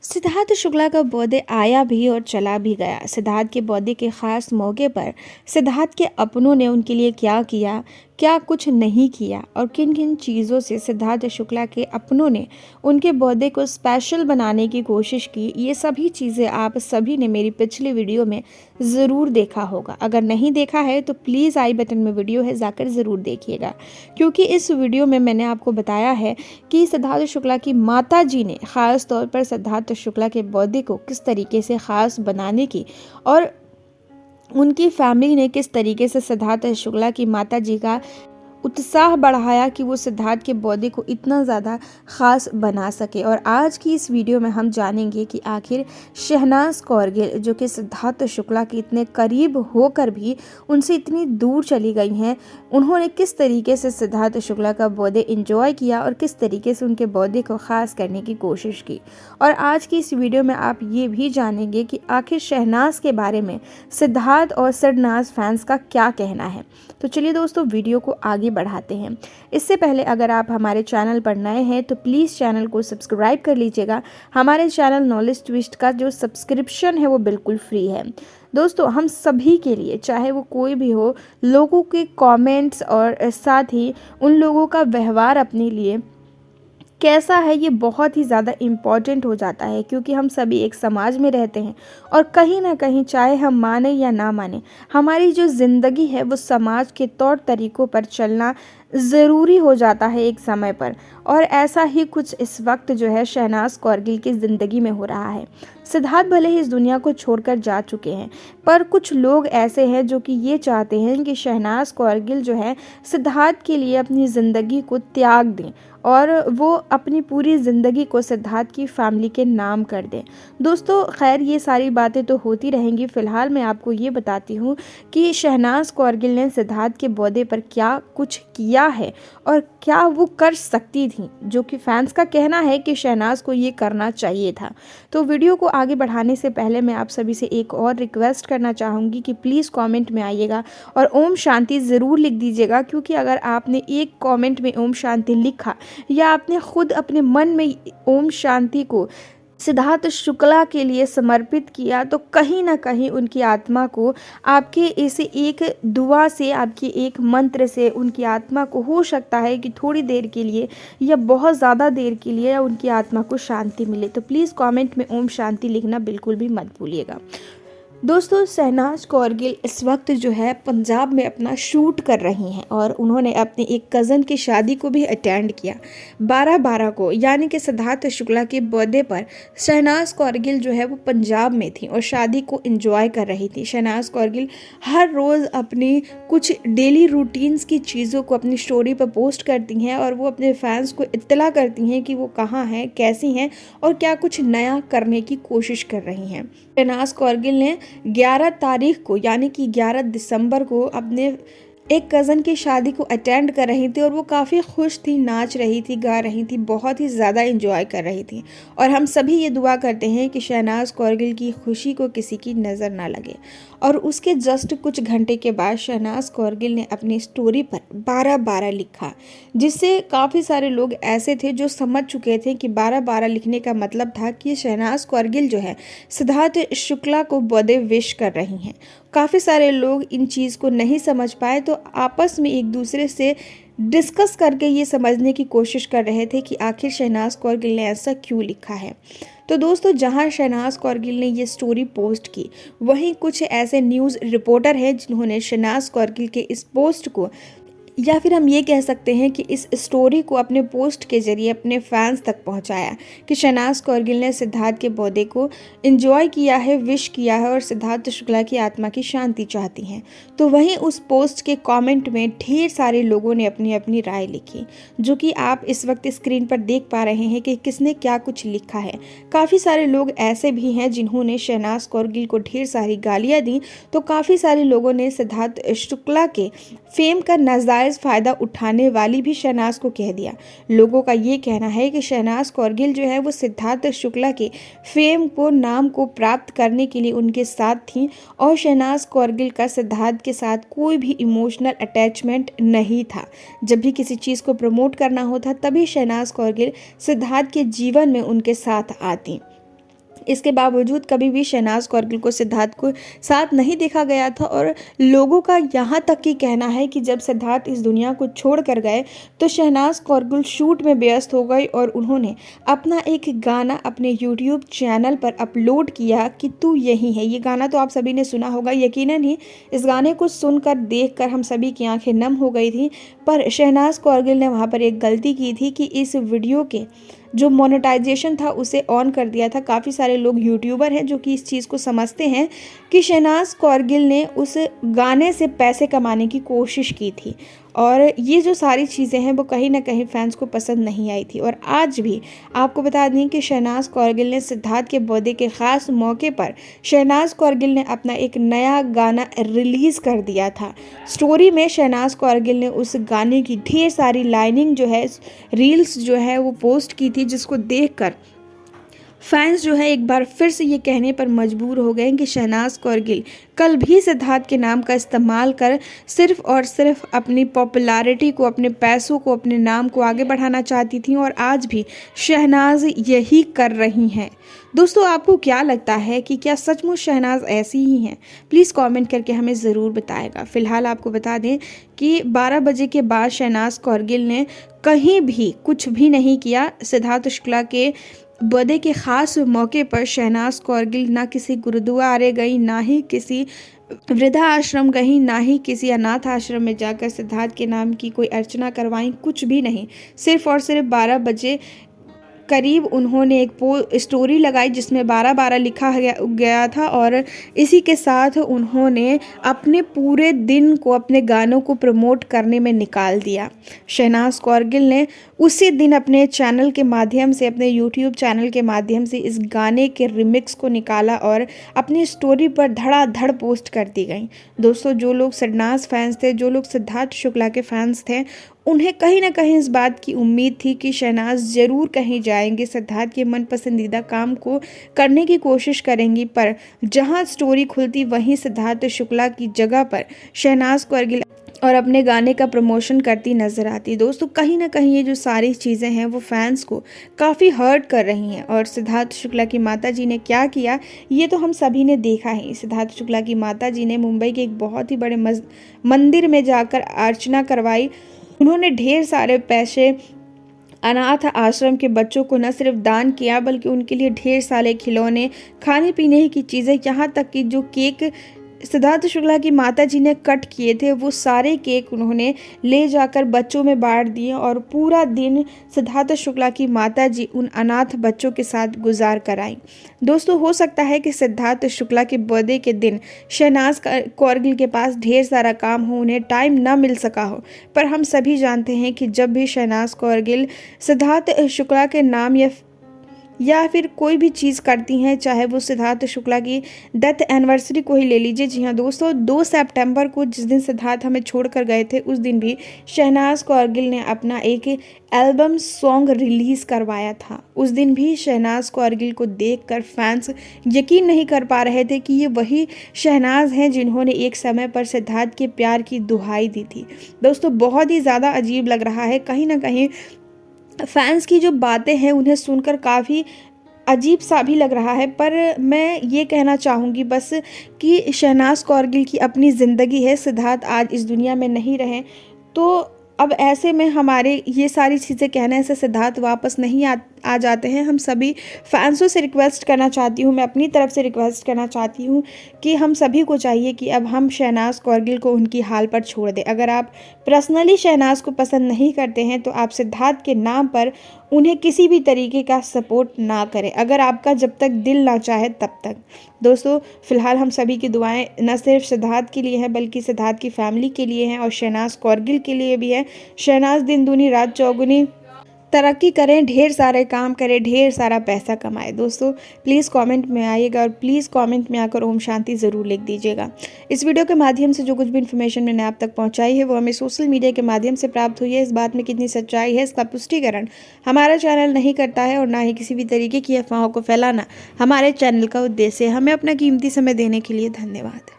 सिद्धार्थ शुक्ला का बर्थडे आया भी और चला भी गया। सिद्धार्थ के बर्थडे के खास मौके पर सिद्धार्थ के अपनों ने उनके लिए क्या किया, क्या कुछ नहीं किया और किन किन चीज़ों से सिद्धार्थ शुक्ला के अपनों ने उनके बर्थडे को स्पेशल बनाने की कोशिश की, ये सभी चीज़ें आप सभी ने मेरी पिछली वीडियो में ज़रूर देखा होगा। अगर नहीं देखा है तो प्लीज़ आई बटन में वीडियो है, जाकर ज़रूर देखिएगा, क्योंकि इस वीडियो में मैंने आपको बताया है कि सिद्धार्थ शुक्ला की माता जी ने ख़ास तौर पर सिद्धार्थ शुक्ला के बर्थडे को किस तरीके से ख़ास बनाने की और उनकी फैमिली ने किस तरीके से सिद्धार्थ शुक्ला की माता जी का उत्साह बढ़ाया कि वो सिद्धार्थ के बर्थडे को इतना ज़्यादा ख़ास बना सके। और आज की इस वीडियो में हम जानेंगे कि आखिर शहनाज कौरगिल, जो कि सिद्धार्थ शुक्ला के इतने करीब होकर भी उनसे इतनी दूर चली गई हैं, उन्होंने किस तरीके से सिद्धार्थ शुक्ला का बर्थडे एंजॉय किया और किस तरीके से उनके बर्थडे को ख़ास करने की कोशिश की। और आज की इस वीडियो में आप ये भी जानेंगे कि आखिर शहनाज के बारे में सिद्धार्थ और सिडनाज फैंस का क्या कहना है। तो चलिए दोस्तों, वीडियो को आगे बढ़ाते हैं। इससे पहले अगर आप हमारे चैनल पर नए हैं तो प्लीज़ चैनल को सब्सक्राइब कर लीजिएगा। हमारे चैनल नॉलेज ट्विस्ट का जो सब्सक्रिप्शन है वो बिल्कुल फ्री है। दोस्तों, हम सभी के लिए, चाहे वो कोई भी हो, लोगों के कमेंट्स और साथ ही उन लोगों का व्यवहार अपने लिए कैसा है, ये बहुत ही ज़्यादा इम्पॉर्टेंट हो जाता है, क्योंकि हम सभी एक समाज में रहते हैं और कहीं ना कहीं, चाहे हम माने या ना माने, हमारी जो ज़िंदगी है वो समाज के तौर तरीक़ों पर चलना ज़रूरी हो जाता है एक समय पर। और ऐसा ही कुछ इस वक्त जो है शहनाज कौरगिल की ज़िंदगी में हो रहा है। सिद्धार्थ भले ही इस दुनिया को छोड़कर जा चुके हैं, पर कुछ लोग ऐसे हैं जो कि ये चाहते हैं कि शहनाज कौरगिल जो है सिद्धार्थ के लिए अपनी ज़िंदगी को त्याग दें और वो अपनी पूरी ज़िंदगी को सिद्धार्थ की फैमिली के नाम कर दें। दोस्तों, खैर ये सारी बातें तो होती रहेंगी। फ़िलहाल मैं आपको ये बताती हूँ कि शहनाज कौरगिल ने सिद्धार्थ के बर्थडे पर क्या कुछ किया है और क्या वो कर सकती थी, जो कि फैंस का कहना है कि शहनाज को ये करना चाहिए था। तो वीडियो को आगे बढ़ाने से पहले मैं आप सभी से एक और रिक्वेस्ट करना चाहूँगी कि प्लीज़ कमेंट में आइएगा और ओम शांति ज़रूर लिख दीजिएगा, क्योंकि अगर आपने एक कमेंट में ओम शांति लिखा या आपने खुद अपने मन में ओम शांति को सिद्धार्थ शुक्ला के लिए समर्पित किया, तो कहीं ना कहीं उनकी आत्मा को आपके इस एक दुआ से, आपके एक मंत्र से उनकी आत्मा को हो सकता है कि थोड़ी देर के लिए या बहुत ज़्यादा देर के लिए उनकी आत्मा को शांति मिले। तो प्लीज़ कमेंट में ओम शांति लिखना बिल्कुल भी मत भूलिएगा। दोस्तों, शहनाज कौरगिल इस वक्त जो है पंजाब में अपना शूट कर रही हैं और उन्होंने अपनी एक कज़न की शादी को भी अटेंड किया 12/12 को, यानी कि सिद्धार्थ शुक्ला के बर्थडे पर शहनाज कौरगिल जो है वो पंजाब में थी और शादी को एंजॉय कर रही थी। शहनाज कौरगिल हर रोज़ अपनी कुछ डेली रूटीन्स की चीज़ों को अपनी स्टोरी पर पोस्ट करती हैं और वो अपने फैंस को इत्तला करती हैं कि वो कहाँ हैं, कैसी हैं और क्या कुछ नया करने की कोशिश कर रही हैं। शहनाज कौरगिल ने 11 तारीख को, यानी कि 11 दिसंबर को अपने एक कज़न की शादी को अटेंड कर रही थी और वो काफ़ी खुश थी, नाच रही थी, गा रही थी, बहुत ही ज़्यादा एंजॉय कर रही थी। और हम सभी ये दुआ करते हैं कि शहनाज कौरगिल की खुशी को किसी की नज़र ना लगे। और उसके जस्ट कुछ घंटे के बाद शहनाज कौरगिल ने अपनी स्टोरी पर 12/12 लिखा, जिससे काफ़ी सारे लोग ऐसे थे जो समझ चुके थे कि 12/12 लिखने का मतलब था कि शहनाज कौरगिल जो है सिद्धार्थ शुक्ला को बर्थडे विश कर रही हैं। काफ़ी सारे लोग इन चीज़ को नहीं समझ पाए, तो आपस में एक दूसरे से डिस्कस करके ये समझने की कोशिश कर रहे थे कि आखिर शहनाज कौरगिल ने ऐसा क्यों लिखा है। तो दोस्तों, जहां शहनाज कौरगिल ने ये स्टोरी पोस्ट की, वहीं कुछ ऐसे न्यूज़ रिपोर्टर हैं जिन्होंने शहनाज कौरगिल के इस पोस्ट को, या फिर हम ये कह सकते हैं कि इस स्टोरी को अपने पोस्ट के ज़रिए अपने फैंस तक पहुंचाया कि शहनाज कौरगिल ने सिद्धार्थ के बर्थडे को एंजॉय किया है, विश किया है और सिद्धार्थ शुक्ला की आत्मा की शांति चाहती हैं। तो वहीं उस पोस्ट के कमेंट में ढेर सारे लोगों ने अपनी अपनी राय लिखी, जो कि आप इस वक्त स्क्रीन पर देख पा रहे हैं कि किसने क्या कुछ लिखा है। काफ़ी सारे लोग ऐसे भी हैं जिन्होंने शहनाज कौरगिल को ढेर सारी गालियाँ दी, तो काफ़ी सारे लोगों ने सिद्धार्थ शुक्ला के फेम का नाजायज़ फ़ायदा उठाने वाली भी शहनाज को कह दिया। लोगों का ये कहना है कि शहनाज कौरगिल जो है वो सिद्धार्थ शुक्ला के फेम को, नाम को प्राप्त करने के लिए उनके साथ थी और शहनाज कौरगिल का सिद्धार्थ के साथ कोई भी इमोशनल अटैचमेंट नहीं था। जब भी किसी चीज़ को प्रमोट करना होता तभी शहनाज कौरगिल सिद्धार्थ के जीवन में उनके साथ आती। इसके बावजूद कभी भी शहनाज कौरगिल को सिद्धार्थ को साथ नहीं देखा गया था और लोगों का यहाँ तक कि कहना है कि जब सिद्धार्थ इस दुनिया को छोड़ कर गए तो शहनाज कौरगिल शूट में व्यस्त हो गई और उन्होंने अपना एक गाना अपने यूट्यूब चैनल पर अपलोड किया कि तू यही है। ये गाना तो आप सभी ने सुना होगा। यकीनन ही इस गाने को सुनकर देखकर हम सभी की आंखें नम हो गई थी, पर शहनाज कौरगिल ने वहाँ पर एक गलती की थी कि इस वीडियो के जो मोनेटाइजेशन था उसे ऑन कर दिया था। काफ़ी सारे लोग यूट्यूबर हैं जो कि इस चीज़ को समझते हैं कि शहनाज कौरगिल ने उस गाने से पैसे कमाने की कोशिश की थी और ये जो सारी चीज़ें हैं वो कहीं ना कहीं फैंस को पसंद नहीं आई थी। और आज भी आपको बता दें कि शहनाज कौरगिल ने सिद्धार्थ के बर्थडे के ख़ास मौके पर शहनाज कौरगिल ने अपना एक नया गाना रिलीज़ कर दिया था। स्टोरी में शहनाज कौरगिल ने उस गाने की ढेर सारी लाइनिंग जो है, रील्स जो है वो पोस्ट की थी, जिसको देखकर फैंस जो है एक बार फिर से ये कहने पर मजबूर हो गए कि शहनाज कौरगिल कल भी सिद्धार्थ के नाम का इस्तेमाल कर सिर्फ और सिर्फ अपनी पॉपुलैरिटी को, अपने पैसों को, अपने नाम को आगे बढ़ाना चाहती थी और आज भी शहनाज यही कर रही हैं। दोस्तों, आपको क्या लगता है कि क्या सचमुच शहनाज ऐसी ही हैं? प्लीज़ कमेंट करके हमें ज़रूर बताएगा। फिलहाल आपको बता दें कि 12 बजे के बाद शहनाज कौरगिल ने कहीं भी कुछ भी नहीं किया। सिद्धार्थ शुक्ला के बर्थडे के ख़ास मौके पर शहनाज कौरगिल ना किसी गुरुद्वारे गई, ना ही किसी वृद्धा आश्रम गई, ना ही किसी अनाथ आश्रम में जाकर सिद्धार्थ के नाम की कोई अर्चना करवाई, कुछ भी नहीं। सिर्फ और सिर्फ 12 बजे करीब उन्होंने एक स्टोरी लगाई जिसमें 12-12 लिखा गया था और इसी के साथ उन्होंने अपने पूरे दिन को अपने गानों को प्रमोट करने में निकाल दिया। शहनाज कौरगिल ने उसी दिन अपने चैनल के माध्यम से, अपने यूट्यूब चैनल के माध्यम से इस गाने के रिमिक्स को निकाला और अपनी स्टोरी पर धड़ाधड़ पोस्ट कर दी गई। दोस्तों, जो लोग शहनाज फैंस थे, जो लोग सिद्धार्थ शुक्ला के फैंस थे, उन्हें कहीं ना कहीं इस बात की उम्मीद थी कि शहनाज ज़रूर कहीं जाएंगे, सिद्धार्थ के मन पसंदीदा काम को करने की कोशिश करेंगी, पर जहां स्टोरी खुलती वहीं सिद्धार्थ शुक्ला की जगह पर शहनाज कौरगिल और अपने गाने का प्रमोशन करती नज़र आती। दोस्तों, कहीं ना कहीं ये जो सारी चीज़ें हैं वो फैंस को काफ़ी हर्ट कर रही हैं और सिद्धार्थ शुक्ला की माताजी ने क्या किया ये तो हम सभी ने देखा ही। सिद्धार्थ शुक्ला की माताजी ने मुंबई के एक बहुत ही बड़े मंदिर में जाकर अर्चना करवाई। उन्होंने ढेर सारे पैसे अनाथ आश्रम के बच्चों को न सिर्फ दान किया बल्कि उनके लिए ढेर सारे खिलौने, खाने पीने की चीज़ें, यहाँ तक कि जो केक सिद्धार्थ शुक्ला की माताजी ने कट किए थे वो सारे केक उन्होंने ले जाकर बच्चों में बांट दिए और पूरा दिन सिद्धार्थ शुक्ला की माताजी उन अनाथ बच्चों के साथ गुजार कर आई। दोस्तों, हो सकता है कि सिद्धार्थ शुक्ला के बर्थडे के दिन शहनाज कौरगिल के पास ढेर सारा काम हो, उन्हें टाइम ना मिल सका हो, पर हम सभी जानते हैं कि जब भी शहनाज कौरगिल सिद्धार्थ शुक्ला के नाम या फिर कोई भी चीज़ करती हैं, चाहे वो सिद्धार्थ शुक्ला की डेथ एनिवर्सरी को ही ले लीजिए। जी हाँ दोस्तों, 2 सितंबर को जिस दिन सिद्धार्थ हमें छोड़कर गए थे उस दिन भी शहनाज कौरगिल ने अपना एक एल्बम सॉन्ग रिलीज़ करवाया था। उस दिन भी शहनाज कौरगिल को देखकर फैंस यकीन नहीं कर पा रहे थे कि ये वही शहनाज हैं जिन्होंने एक समय पर सिद्धार्थ के प्यार की दुहाई दी थी। दोस्तों, बहुत ही ज़्यादा अजीब लग रहा है। कहीं ना कहीं फैंस की जो बातें हैं उन्हें सुनकर काफ़ी अजीब सा भी लग रहा है, पर मैं ये कहना चाहूँगी बस कि शहनाज कौरगिल की अपनी ज़िंदगी है। सिद्धार्थ आज इस दुनिया में नहीं रहे तो अब ऐसे में हमारे ये सारी चीज़ें कहने से सिद्धार्थ वापस नहीं आ जाते हैं। हम सभी फैंसों से रिक्वेस्ट करना चाहती हूँ, मैं अपनी तरफ से रिक्वेस्ट करना चाहती हूँ कि हम सभी को चाहिए कि अब हम शहनाज कौरगिल को उनकी हाल पर छोड़ दें। अगर आप पर्सनली शहनाज को पसंद नहीं करते हैं तो आप सिद्धार्थ के नाम पर उन्हें किसी भी तरीके का सपोर्ट ना करें, अगर आपका जब तक दिल ना चाहे तब तक। दोस्तों, फिलहाल हम सभी की दुआएं न सिर्फ सिद्धार्थ के लिए हैं बल्कि सिद्धार्थ की फैमिली के लिए हैं और शहनाज कौरगिल के लिए भी है। शहनाज दिन दूनी रात चौगुनी तरक्की करें, ढेर सारे काम करें, ढेर सारा पैसा कमाए। दोस्तों, प्लीज़ कमेंट में आइएगा और प्लीज़ कमेंट में आकर ओम शांति ज़रूर लिख दीजिएगा। इस वीडियो के माध्यम से जो कुछ भी इन्फॉर्मेशन मैंने आप तक पहुंचाई है वो हमें सोशल मीडिया के माध्यम से प्राप्त हुई है। इस बात में कितनी सच्चाई है इसका पुष्टिकरण हमारा चैनल नहीं करता है और ना ही किसी भी तरीके की अफवाहों को फैलाना हमारे चैनल का उद्देश्य है। हमें अपना कीमती समय देने के लिए धन्यवाद।